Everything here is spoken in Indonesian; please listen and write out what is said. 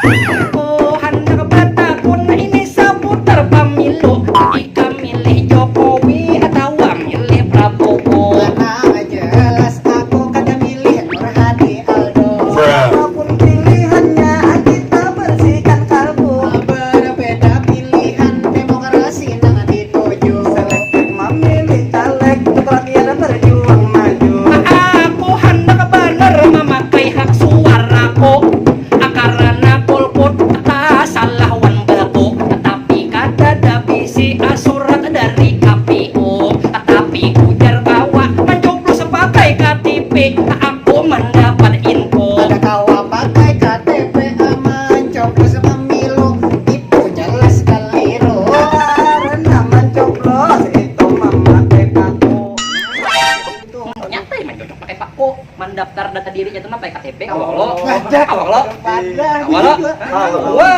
Aku hendak bertakun ini seputar pemilu. Jika milih Jokowi atau milih Prabowo? Mana jelas aku kagak milih Nur Hadi Aldo. Apapun pilihannya kita bersihkan kalbu. Berbeda pilihan demokrasi nang dituju. Selektif memilih caleg untuk rakyat berjuang maju. Aku hendak bener memakai hak suaraku. Karena golput tak salah wan babu. Tapi kata ada bisi surat dari KPU. Tapi ujar bawa mencoblos pakai KTP. Aku mendapat info. Ada kawa pakai KTP mencoblos pemilu itu jelas keliru. Karena mencoblos itu memakai paku. Nyata emang cocok pakai paku. Mendaftar data dirinya itu mah pakai KTP. Awal lo. Ngajak. Awal lo. Pada Awal lo. juga. Awal lo.